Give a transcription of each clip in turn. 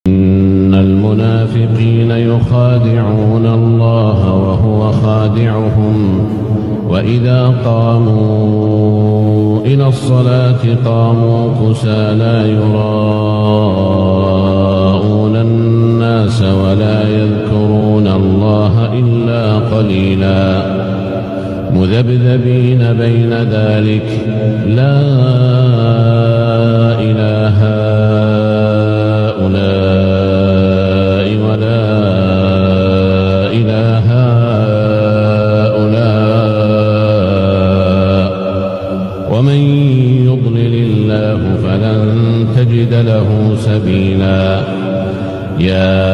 إن المنافقين يخادعون الله وهو خادعهم وإذا قاموا إلى الصلاة قاموا كسالى يراءون الناس ولا يذكرون الله إلا قليلا مذبذبين بين ذلك لا إله هؤلاء ولا إله هؤلاء ومن يضلل الله فلن تجد له سبيلا يا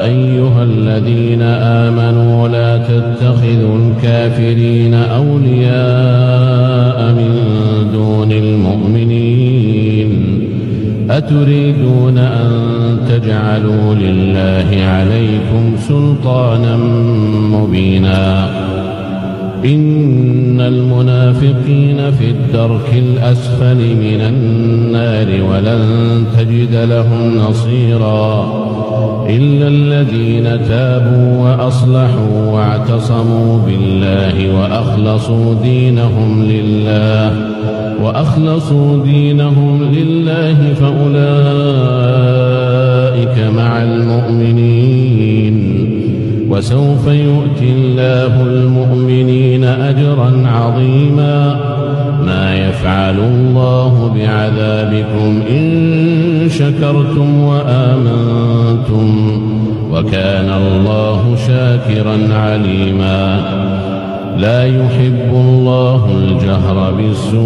أيها الذين آمنوا لا تتخذوا الكافرين أولياء من دون المؤمنين أتريدون أن تجعلوا لله عليكم سلطانا مبينا إن المنافقين في الدرك الأسفل من النار ولن تجد لهم نصيرا إلا الذين تابوا وأصلحوا واعتصموا بالله وأخلصوا دينهم لله فأولئك مع المؤمنين وسوف يؤتي الله المؤمنين أجرا عظيما ما يفعل الله بعذابكم إن شكرتم وآمنتم وكان الله شاكرا عليما لا يحب الله الجهر بالسوء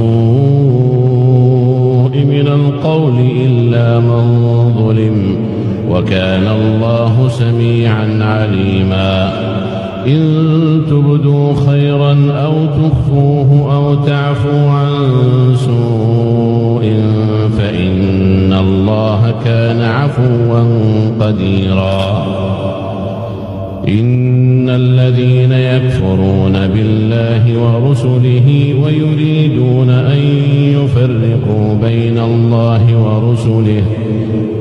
من القول إلا من ظلم وكان الله سميعا عليما إن تبدوا خيرا أو تخفوه أو تعفوا عن سوء فإن الله كان عفوا قديرا إن الذين يكفرون بالله ورسله ويريدون أن يفرقوا بين الله ورسله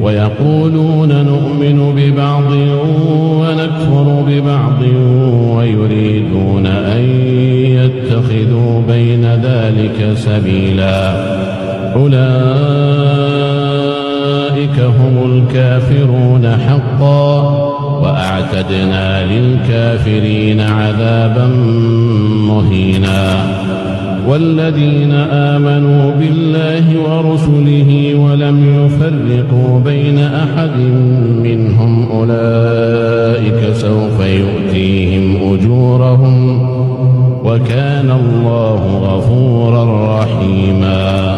ويقولون نؤمن ببعض ونكفر ببعض ويريدون أن يتخذوا بين ذلك سبيلا أولئك هم الكافرون حقا وأعتدنا للكافرين عذابا مهينا والذين آمنوا بالله ورسله ولم يفرقوا بين أحد منهم أولئك سوف يؤتيهم أجورهم وكان الله غفورا رحيما.